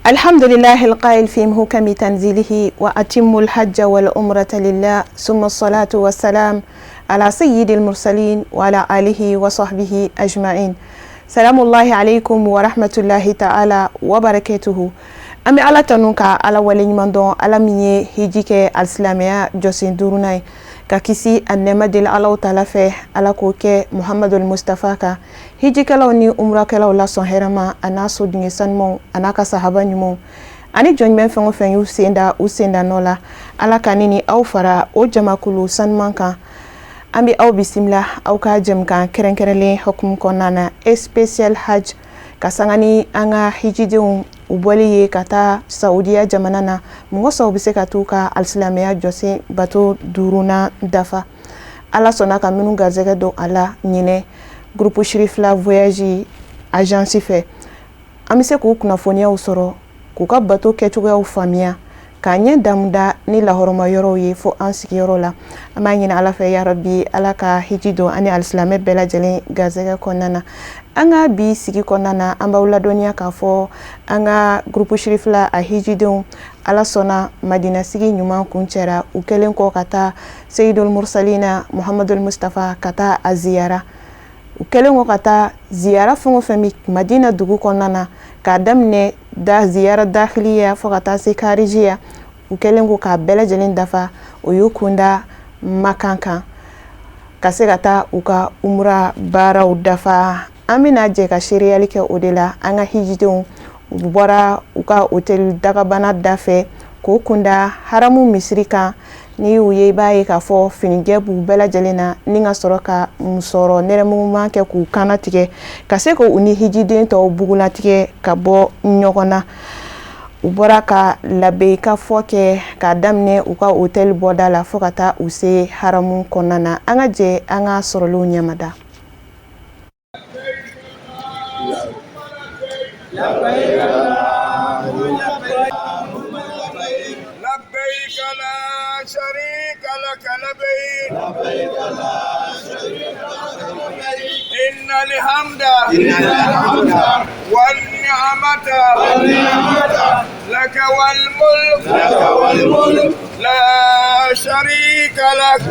الحمد لله القائل في محكم تنزيله وأتم الحج والعمرة لله ثم الصلاة والسلام على سيد المرسلين وعلى آله وصحبه أجمعين. سلام الله عليكم ورحمة الله تعالى وبركاته. أمي على تنوكا على ولين مندون على مني هيجيك الإسلامية جوسين دورناي ككيسي النعمة دل الله تعالى فيه على كوكي محمد المصطفى كا هيجيك لوني عمرك لولا صهرما أنا سودني سنمو أنا كصحابة نمو أني جون من فنو فنيو سيندا نولا على كانيني أو فرا أو جماكلو سنمانكا أمي أو بسم الله أو كاجم كان كرنكرلي حكم كونانا special hajj kasangani anga hijidium ubwaliye kata Saudiya jamanana mwosa ubise katuka al-Islamia jose bato duruna dafa ala sonaka minu gazeke do ala nyine grupu shirif la voyage agence fe amise ku kunafonia usoro kuka bato kechuga ufamia kanye damda ni la horoma yoro ye fo ansiki yoro la ama nyina ala fe ya rabbi ala ka hijido ani al-Islamia bela jeli gazeke konana anga bi sigi konana amba ula donia ka fo anga grupu shirif la a hijidon ala sona madina sigi nyuma kunchera ukelen ko kata sayyidul mursalina muhammadul mustafa kata aziyara ukelen ko kata ziyara fongo fami madina dugu konana ka damne da ziyara dakhiliya fo kata se karijiya ukelen ko ka bela jelin dafa uyukunda makanka kasekata uka umra bara udafa amina je ka shiriyali ke odela anga hijidon bora uka hotel dagabana dafe ko kunda haramu misrika ni uye baye ka fo finigebu bela jelena ninga soroka musoro neremu manke ku kanatike kaseko uni hijidin to bugula tike ka bo nyogona ubora ka labeka foke ka damne uka hotel bodala fokata use haramu konana anga je anga sorolu nyamada لبيك لا شريك لك لبيك إن الحمد والنعمة لك والملك لا شريك لك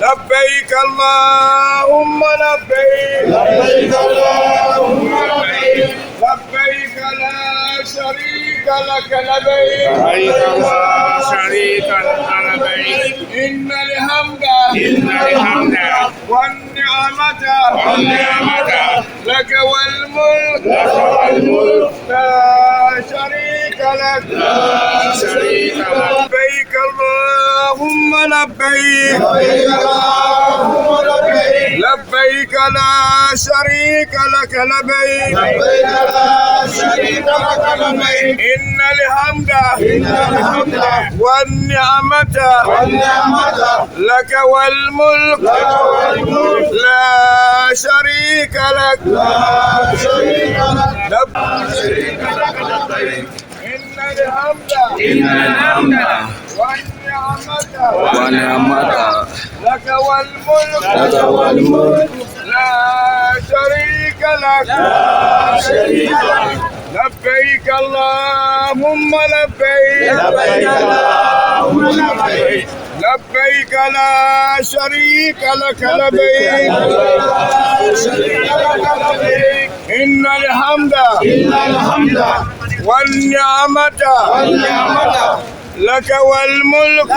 لبيك اللهم لبيك لبيك لا شريك لك لبيك إن الحمد والنعمة لك والملك لا شريك لك لبيك اللهم لبيك لبيك لا شريك لك لبيك إن الحمد والنعمة لك والملك لا شريك لك إن الحمد والنعمة لك والملك لا شريك لك لبيك اللهم لبيك لبيك لا شريك لك لبيك إن الحمد والنعمة لك والملك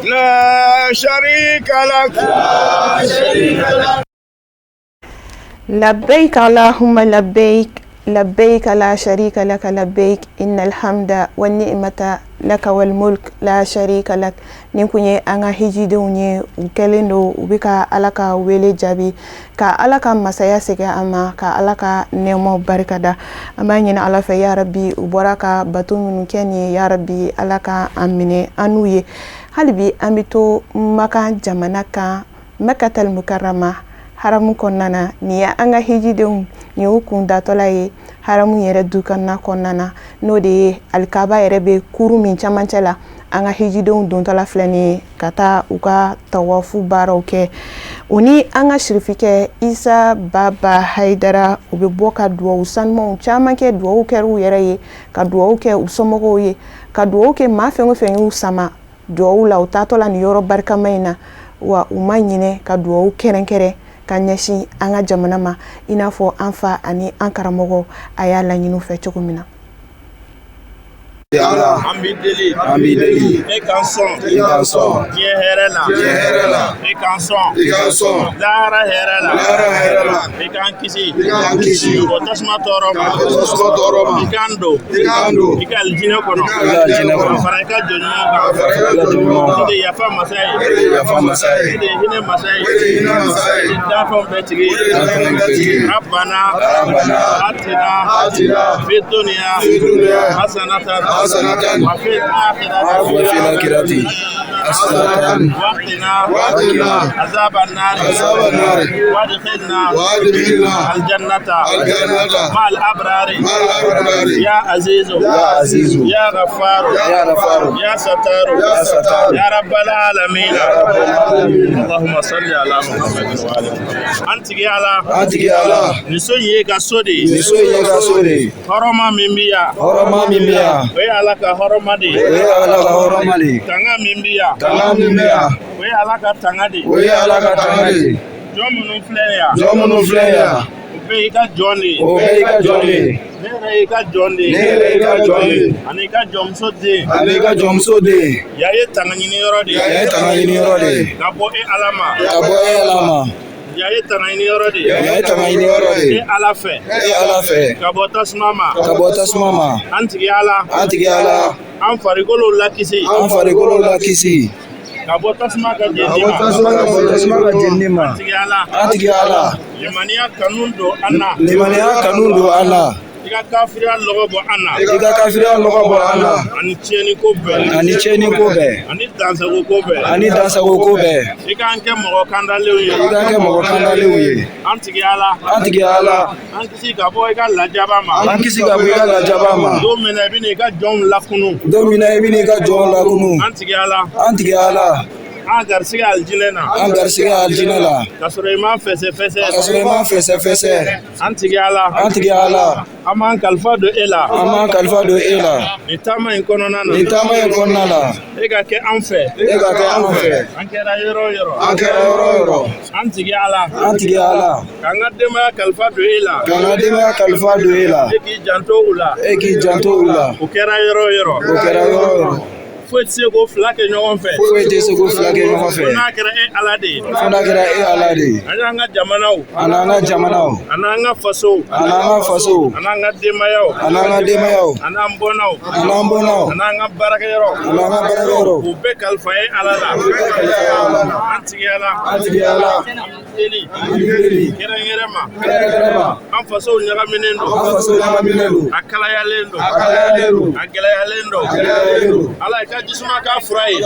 لا شريك لك لبيك اللهم لبيك لبيك لا شريك لك لبيك إن الحمد والنعمة لك والملك لا شريك لك نكوني أنا هجيدوني وكلندو وبكا ألكا ويلي جابي كا ألكا مسايا سكا أما كا ألكا نيمو بركة أما ينين على في يا ربي وبركة باتو من كيني يا ربي ألكا أمني أنوي هالبي أميتو مكان جمانكا مكة المكرمة haramu konnana ni ya anga hijidum ni ukunda tolaye haramu yere dukanna konnana no de alkaba yere be kuru min chamancela anga hijidum don tola flani kata uka tawafu baroke o ni an ka shirifikɛ Isa Baba Haidara u bɛ bɔ ka duwawu sanumanw caman kɛ, duwawu kɛra u yɛrɛ ye, ka duwawu kɛ u somɔgɔw ye, ka duwawu kɛ maa fɛn o fɛn y'u sama duwawu la u taatɔ la ni yɔrɔ barikama in na, wa u ma ɲinɛ ka duwawu kɛrɛnkɛrɛn ka ɲɛsin an ka jamana ma i n'a fɔ an fa ani an karamɔgɔ a y'a laɲini fɛ cogo min na. An b'i deli e k'an sɔn diɲɛ hɛrɛ la e k'an sɔn lahara hɛrɛ la e k'an kisi o tasuma tɔɔrɔ ma i k'an don i ka alijinɛ kɔnɔ ka fara i ka jɔnɲumanw kan i de yafa masa ye i de hinɛ masa ye i de danfɛnw bɛɛ tigi ye rabbana atina fi dunya hasanatan وفي الآخرة حسنة وقنا عذاب النار وادخلنا الجنة مع الأبرار يا عزيز يا غفار يا ستار يا رب العالمين اللهم صل على محمد وعلى أنت يا الله نسوي كسودي حرما ميميا we ala ka horomadi tanga mimbiya we ala ka tangadi jomunu fleya be ka joni ne ka joni ani ka jomso de ya ye tanga nyini yoro de ka bo e alama ya ye tanga nyini yoro de e ala fɛ ka bɔ tasuma ma an tigi ala an farikolo lakisi ka bɔ tasuma ka jeni ma an tigi ala limaniya kanu don an na i ka kafiriya lɔgɔ bɔ an na ani tiɲɛni ko bɛɛ ani dansago ko bɛɛ i k'an kɛ mɔgɔ kandalenw ye an tigi ala an kisi ka bɔ i ka lajaba ma don min na i bɛna i ka jɔnw lakunu an tigi ala an garisɛgɛ aljinɛ la ka sɔrɔ i ma fɛsɛ an tigi ala an b'an kalifa don e la nin taama in kɔnɔna na e ka kɛ an fɛ an kɛra yɔrɔ an tigi ala k'an ka denbaya kalifa don e la e k'i janto u la o kɛra yɔrɔ foyi tɛ se ko fila kɛ ɲɔgɔn fɛ fo n'a kɛra e ala de ye an ka jamanaw an n'an ka fasow an n'an ka denbayaw an n'an bɔnnaw an n'an ka baarakɛyɔrɔ u bɛɛ kalifa ye ala la an tigi ala an deli kɛrɛnkɛrɛn ma an fasow ɲagaminen don a kalayalen don a gɛlɛyalen don ala ka jisuma ka fura ye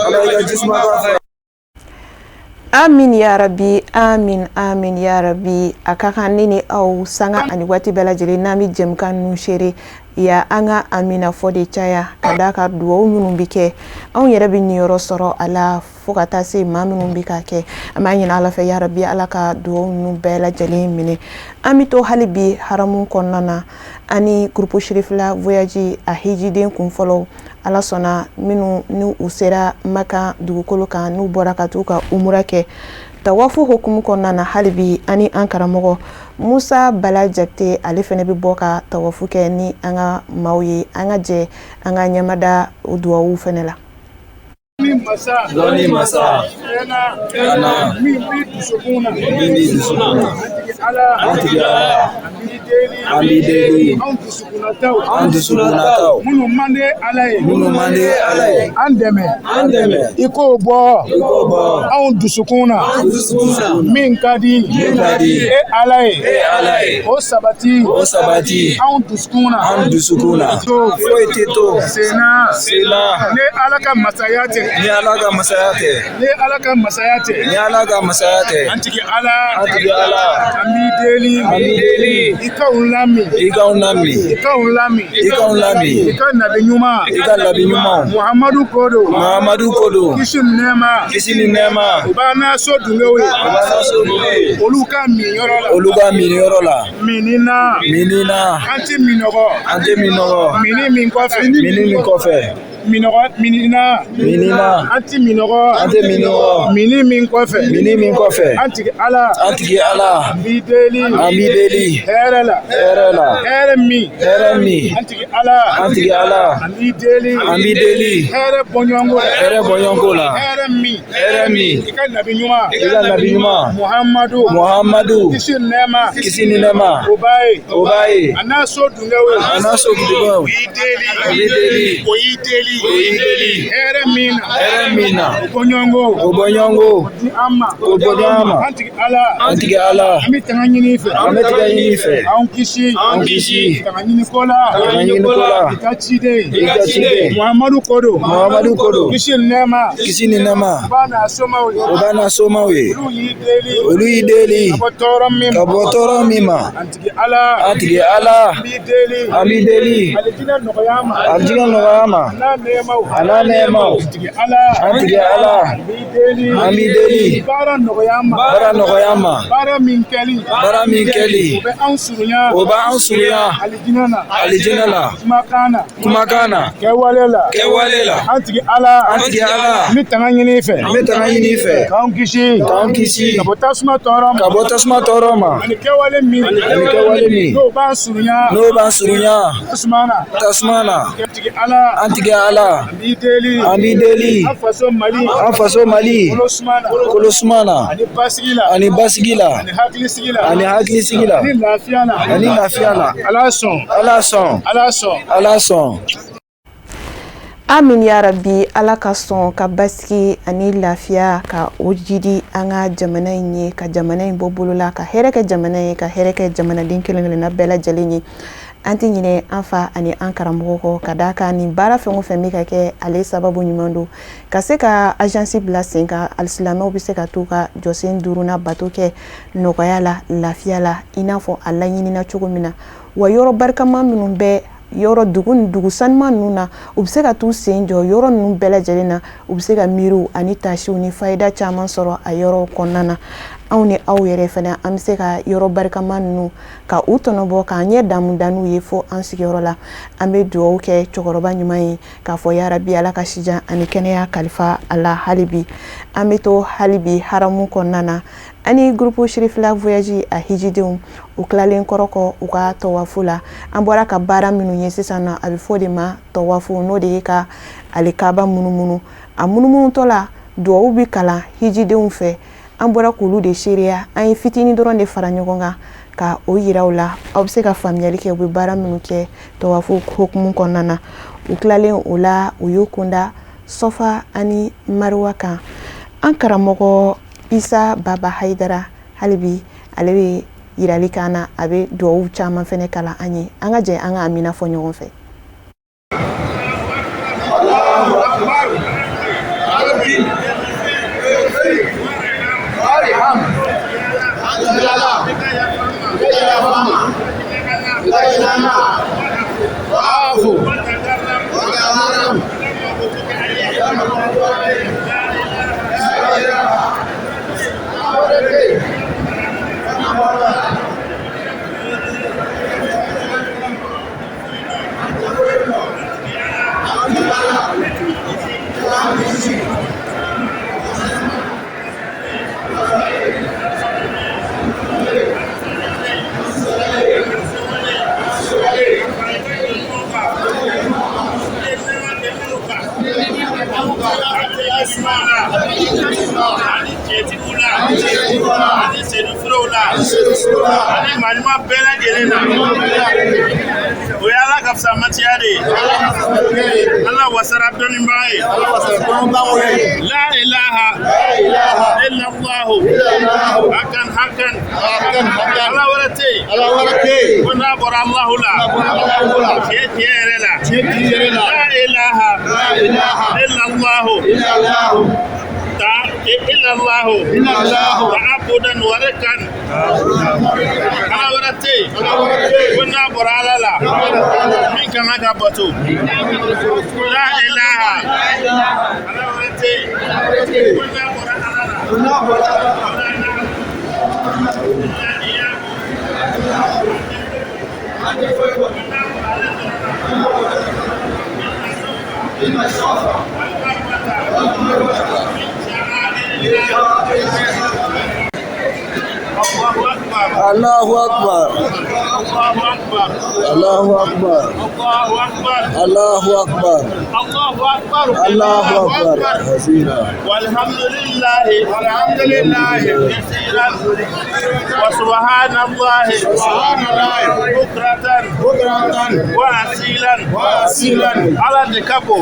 amin ya rabbi amin ya rabbi akakan nini au sanga ani wati bela jeli nami jemkan nu shere ya anga amina fode chaya kadaka duwo minnu bike an yɛrɛ bi niyɔrɔ sɔrɔ ala fo ka taa se maa minnu bi ka kɛ an b'a ɲini ala fɛ ya rabbi ala ka duwo minnu bɛɛ lajɛlen minɛ an bi to hali bi haramu kɔnɔna na ani groupe shirifla voyage a hijiden kun fɔlɔ ala sɔnna minnu ni u sera maka dugukolo kan n'u bɔra ka t'u ka umura kɛ tawafu hukumu kɔnɔna na hali bi ani an karamɔgɔ Musa Bala Jakite ale fɛnɛ bɛ bɔ ka tawafu kɛ ni an ka maaw ye an ka jɛ an ka ɲɛmada o duwawu fɛnɛ la Doni masa Ana Mimi dusukuna Ala Amideli Andusunatau Munu mande alaye Andeme Iko bo Andusukuna Min kadi E alaye O sabati Andusukuna Foetito Sena Ne alaka masayate ni alaka masayate antiki ala amideli Ikaulami. Ika nabi nyuma. Muhammadu Kodo. Kisi nema. Ubana so dungewe. Oluka minyorola. Minina. Anti minogo. Mini minkofe. Minina. Anti minogo. Mini minkofe. Anti ala. Ambideli. Herela. Heremi. Anti ala. Ambideli. Here bonyongo la. Heremi. Ika nabi nyuma. Muhammadu. Kisi nema. Obaye. Anaso dungewe. Oyideli. Heremina. Obonyongo. Obonyama. Anti ala. Amitanganyini fe. Aunkishi. Tanganyini kola. Ikachide. Muhammadu Kodo. Kisi nema. Obana soma we. Oluyideli. Kabotoro mima. Anti ala. Amideli. Aljina noyama. Ana nema. Anti ala. Amideli. Bara noyama. Bara minkeli. Oba ansurunya. Alijina la. Kumakana. Kewalela. Anti ala. Mitanganyini fe. Kaunkishi. Kabotasma toroma. Ani kewale mi. No bansurunya. Tasmana. Anti ala. Ambideli. Afaso Mali. Kolosmana. Ani basigila. Ani haklisigila. Ani lafiala. Alason. Amin ya rabbi, ala ka sɔn ka basigi ani lafiya ka o jidi an ka jamana in ye, ka jamana in bɔ bolola, ka hɛrɛ kɛ jamana ye, ka hɛrɛ kɛ jamanaden kelen-kelenna bɛɛ lajɛlen ye. An tɛ ɲinɛ an fa ani an karamɔgɔ kɔ, ka d'a kan nin baara fɛn o fɛn bɛ ka kɛ ale sababu ɲuman don, ka se ka agence bila sen kan, alisilamɛw bɛ se ka t'u ka jɔsen 5nan bato kɛ nɔgɔya la, lafiya la, i n'a fɔ a laɲinina cogo min na. Wa yɔrɔ barikama minnu bɛ yɔrɔ dugu sanuman ninnu na, u bɛ se ka t'u sen jɔ yɔrɔ ninnu bɛɛ lajɛlen na, u bɛ se ka miiriw ani tasiw ni fayida caman sɔrɔ a yɔrɔ kɔnɔna na. Anw ni aw yɛrɛ fana an bɛ se ka yɔrɔ barikama ninnu ka u tɔnɔbɔ k'an ɲɛ damu ye fo an sigiyɔrɔ la. An bɛ dugawu kɛ cɛkɔrɔba ɲuman ye k'a fɔ ya rabi ala ka sijan ani kɛnɛya kalifa a la hali bi. An bɛ to hali bi haramu kɔnɔna na. Ani groupe Shirifla Voyage a hijidenw u tilalen kɔrɔ u ka tawafu la. An bɔra ka baara minnu ye sisan na a bɛ fɔ de ma tawafu, n'o de ye ka alikaba munumunu. A munumunutɔ la dugawu bɛ kalan hijidenw fɛ. An bɔra k'olu de seereya, an ye fitinin dɔrɔn de fara ɲɔgɔn kan ka o yira u la. Aw bɛ se ka faamuyali kɛ u bɛ baara minnu kɛ tawafu hukumu kɔnɔna na. U tilalen o la u y'u kunda Safa ani Marwa kan. An karamɔgɔ Isa Baba Haidara hali bi ale bɛ yirali k'an na, a bɛ dugawu caman fɛnɛ kalan an ye. An ka jɛ an ka amina fɔ ɲɔgɔn fɛ. Allah wasara dɔnni b'a ye. La ilaha illallah hakan ala wɛrɛ tɛ yen ko n'a bɔra Allahu la tiɲɛ yɛrɛ la. La ilaha illallah ta'abudan wa rakan ala wɛrɛ tɛ yen Kuna boralala. Mika naga boto. La ilaha. Alawete. Kuna boralala. Allahu Akbar. Allahu Akbar. Allahu Akbar. Allahu Akbar. Walhamdulillah. Yasiran. Wa subhanallah. Bukratan. Wa asilan. Ala de capo.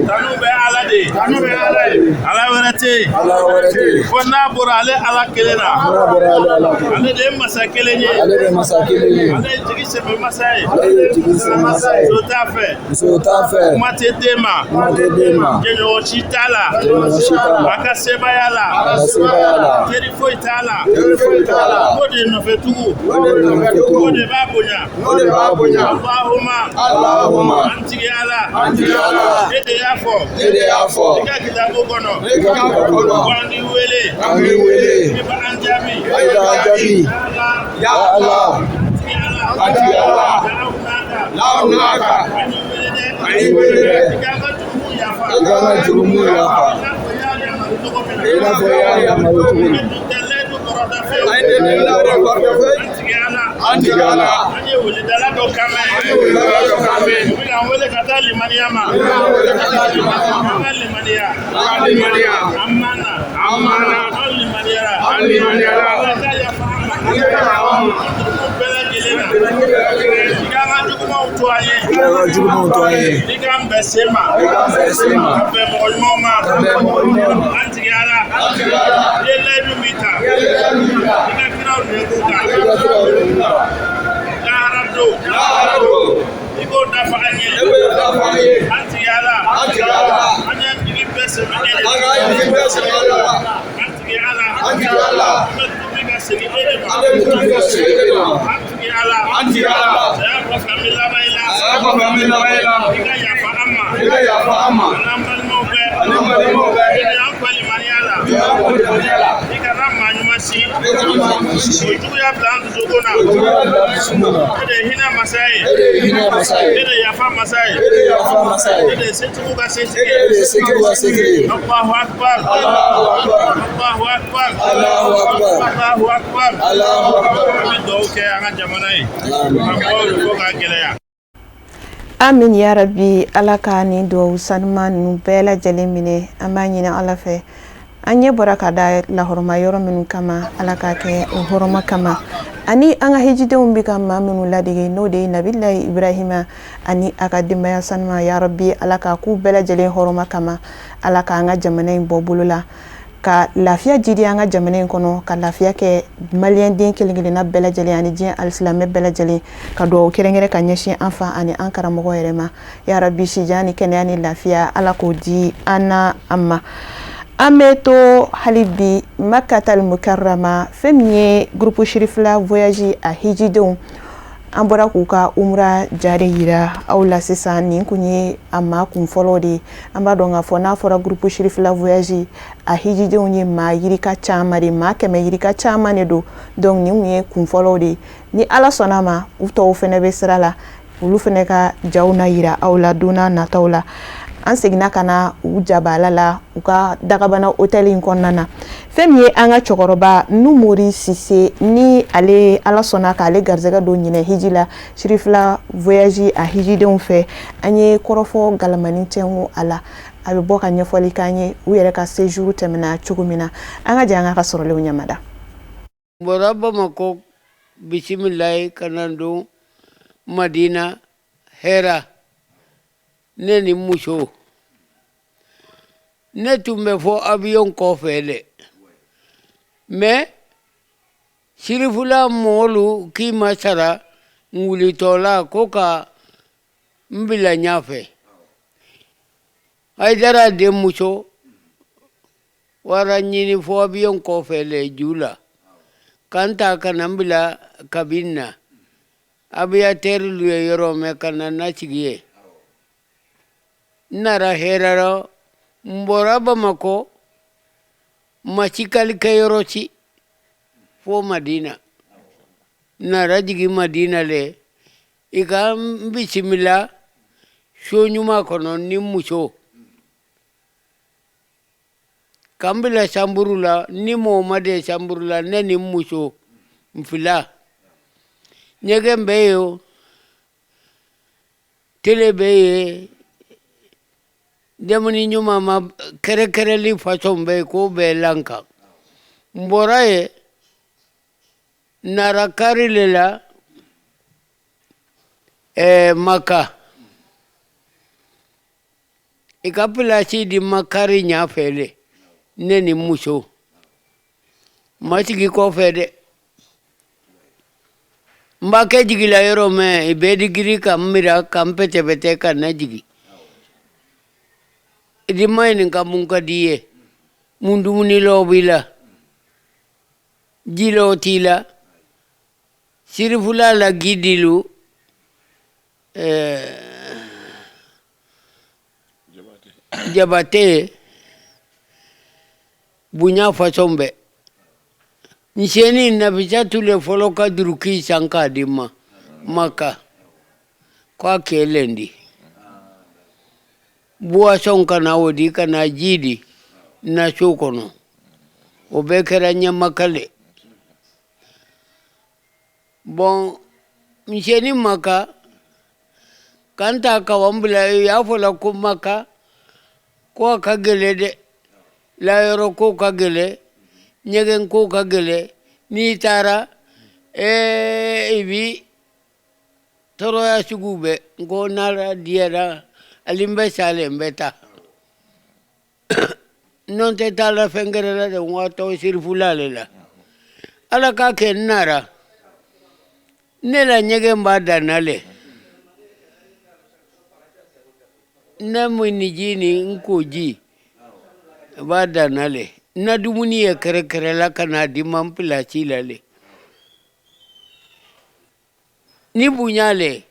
Tanube ala de. Ala werete. Kona borale ala kelena. Ale de masa kelenye. Ale jigi sebe masai. Sotafe. Mate dema. Jenyo chitala. Akaseba yala. Terifo itala. Kode nofetugu. Kode babunya. Allahumma. Antigala. Ede yafo. Ika kitabu kono. Wangi wele. Iba anjami. Ya Allah. Launaka. Ani wele. Ika jurumu yafa. Ila boyali ya marutugu. Antigala. Ani wele dalado kame. Mina wele katali maniama. Alimania. Amana. Alimania. Amin ya rabbi ala ka ni do sanman nu bela jalimine amanyina ala fe anye baraka da la horma yoro minu kama ala ka ke horma kama ani anga hijide umbi kama minu ladige no de nabillahi ibrahima ani akadima ya sanma ya rabbi ala ka ku bela jale horma kama ala ka anga jamana bobulula ka lafiya jidi anga jamana kono ka lafiya ke malien den kelingeli na bela jale ani jin alislam bela jale ka do kerengere ka nyeshi anfa ani ankara mogo yerema ya rabbi shijani kenani lafiya ala ko di ana amma ameto halibi makatal mukarrama femye groupe shirifla voyage a hijidon ambora kuka umra jare yira awla sisa nin kunye amma kun follow de amba donga fona fora groupe shirifla voyage a hijidon ye ma yirika chama de ma keme yirika chama ne do donc ni unye kun follow de ni ala sonama uto fene be sirala ulu fene ka jawna yira awla duna na tawla an segina kana ujabala la uka dagabana hotel in konnana femye anga chokoroba numuri sise ni ale ala sona ka ale garzega do nyine hijila shirifla voyage a hijide on fe anye korofo galamani tengu ala abe boka nyefoli kanye uyere ka séjour temena chugumina anga janga ka sorole unyamada boraba mako bismillah kanando madina hera neni mucho ne tumbe fo avion ko fele me sirifula molu ki masara nguli tola koka mbila nyafe ay dara de mucho wara nyini fo avion ko fele jula kanta kanambila kabinna abiya terlu yoro me kana nachigie nara heraro mbora Bamako machikali kayorochi fo Madina nara jigi Madina le ika bisimila sho nyuma kono ni muso kambila samburula ni Muhammad samburula ne ni muso mfila nyege mbeyo tele beye demoni nyuma ma kere li façon be ko be lanka mboraye narakari lela Maka ikapila si di makari nyafele neni muso matigi ko fede mbake jigila yoro me ibedi giri kamira kampete bete kana jigi idi maini kamunka diye mundu munilo bila jilo tila sirifula la gidilu jabate bunya fasombe nisheni nabija tule foloka duruki sanka dima Maka kwa kelendi buwa sonka na wodi kana jidi na shokono obekera nyamakale bon nisheni Maka kanta kawambula ya fola ko Maka ko kagele de la yoro ko kagele nyegen ko kagele ni tara ibi toro ya sugube ngo nara diara alimbe sale mbeta non te tala fengere la de wato sirfulale la ala ka ken nara nela nyegen bada nale na mwini jini nkuji bada nale na dumuni ya kere la kana dimam pila chilale ni bunyale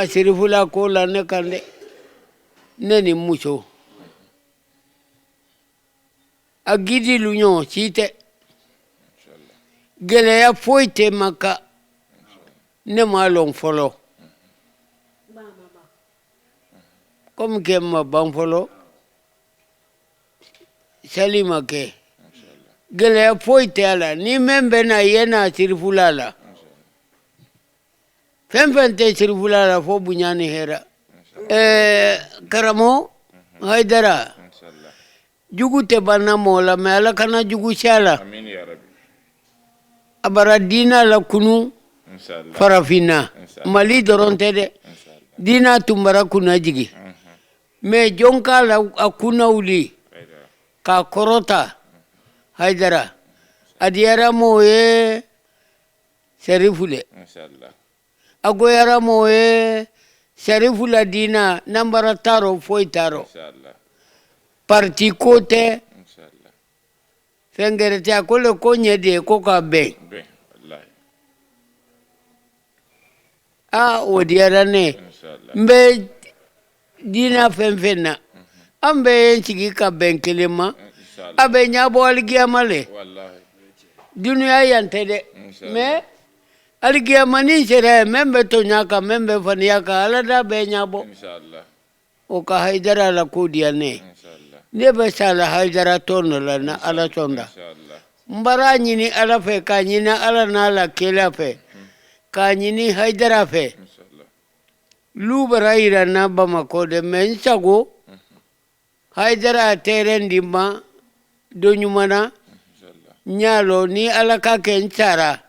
sirifula kola ne kande neni mucho agidi lunyo chite gele ya foite Maka ne malong folo comme que ma banfolo salima ke gele foite ala ni membe na yena sirfulala femfente sirfulala fo bunyani hera karamo haidara jugu te banna mola me ala kana jugu shala amin ya rabbi abara dina la kunu farafina mali doronte de dina tumbara kuna jigi me jonka la akuna uli ka korota haidara adiyara moye sharifule inshallah agoyara moye sharifula dina nambara taro foi taro inshallah parti kote inshallah fengere ta kole konye de ko ka be wallahi odiyara ne inshallah mbe dina femfena ambe chigi ka benkelema abe nyabo algiyama le wallahi dunya yantede me algiyama ni sere membe to nyaka membe faniyaka alada be nyabo inshallah o ka haidara la kodiya ne inshallah ne be sala haidara tono la na ala tonda inshallah mbara nyini ala fe ka nyina ala na la kela fe ka nyini haidara fe inshallah lubara ira na Bamako de mensago haidara terendi ma donyumana nyalo ni ala ka kenchara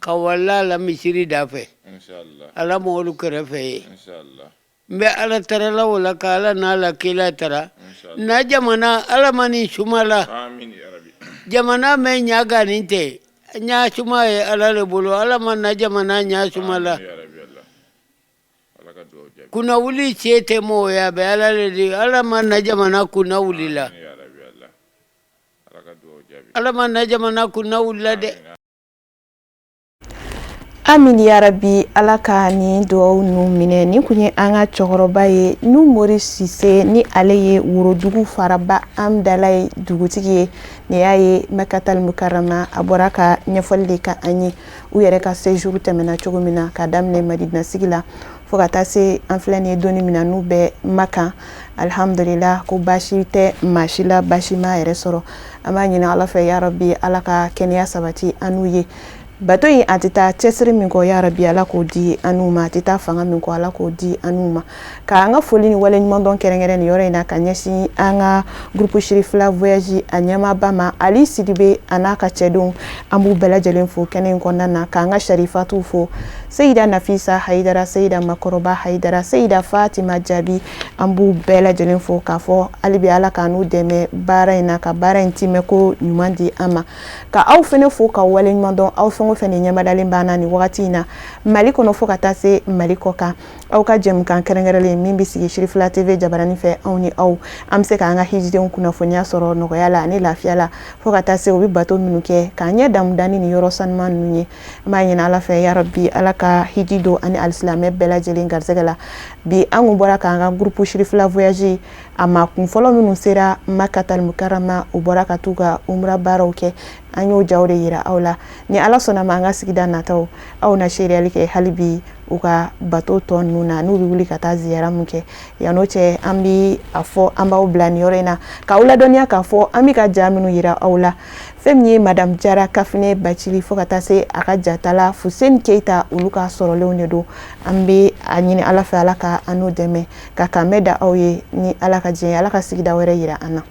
kawala la misiri dafe inshallah ala molu kerefe inshallah mbe ala tarala wala kala na la kila tara na jamana ala mani shumala amin ya rabbi jamana me nyaga ninte nya shumaye ala le bolo ala man na jamana nya shumala ya rabbi allah ala ka do jabi kuna uli chete mo ya be ala le ala man na jamana kuna ulila ya rabbi allah ala ka do jabi ala mana jamana kunna wulla de. Amin ya rabbi, ala ka ni duwaw nu minɛ ni kun ye an ka cɛkɔrɔba ye nu Mori Sise ni ale ye Worodugu Faraba Amdala ye dugutigi ye ni y'a ye Makatal Mukarama a bɔra ka ɲɛfɔli de ka an ye u yɛrɛ ka séjour tɛmɛna cogo min na ka daminɛ Madina sigi la fo ka taa se an filɛ nin ye doni min na n'u bɛ Maka. Alhamdulillah ko baasi tɛ maa si la, baasi ma yɛrɛ sɔrɔ. An b'a ɲini ala fɛ ya rabbi ala ka kɛnɛya sabati an n'u ye. Bato in a tɛ taa cɛsiri min kɔ ya rabbi ala k'o di an'u ma, a tɛ taa fanga min kɔ ala k'o di an'u ma. Ka an ka foli ni wale ɲuman dɔn kɛrɛnkɛrɛn ni yɔrɔ in na ka ɲɛsin an ka groupe Shirifila voyage a ɲɛmaaba ma Ali Sidibe a n'a ka cɛdenw an b'u bɛɛ lajɛlen fo kɛnɛ in kɔnɔna na k'an ka Sharifatu fo Seyida Nafisa Hayidara, Seyida Makɔrɔba Hayidara, Seyida Fatima Jabi an b'u bɛɛ lajɛlen fo k'a fɔ hali bi ala ka n'u dɛmɛ baara in na ka baara in timɛ ko ɲuman di an ma. Ka aw fɛnɛ fo ka wale ɲuman dɔn aw fɛn o fɛn ni ɲɛmadalen b'an na ni wagati in na Mali kɔnɔ fo ka taa se Mali kɔ kan. Aw ka jɛmukan kɛrɛnkɛrɛnlen min bɛ sigi Shirifila TV jabaranin fɛ anw ni aw an bɛ se k'an ka hijidenw kunnafoniya sɔrɔ nɔgɔya la ani lafiya la fo ka taa se u bɛ bato minnu kɛ k'an ɲɛ damuda ni nin yɔrɔ sanuman ninnu ye. An b'a ɲini ala fɛ ya rabbi ala ka hiji don ani alisilamɛ bɛɛ lajɛlen garisɛgɛ la. Bi an kun bɔra k'an ka groupe Shirifila voyage a ma kun fɔlɔ minnu sera Makatal Mukarama u bɔra ka t'u ka umra baaraw kɛ. An y'o jaw de yira aw la ni ala sɔnna ma an ka sigida nataw aw na seereyali kɛ hali bi u ka bato tɔ ninnu na n'u bɛ wuli ka taa ziyara mun kɛ yan'o cɛ an bɛ a fɔ an b'aw bila nin yɔrɔ in na k'aw ladɔnniya k'a fɔ an bɛ ka ja minnu yira aw la fɛn min ye madame Jara Kafine Bacili fo ka taa se a ka jatala Fuseni Keyita olu ka sɔrɔlenw de don. An bɛ a ɲini ala fɛ ala ka an n'u dɛmɛ ka kanbɛ da aw ye ni ala ka diɲɛ ala ka sigida wɛrɛ yira an na.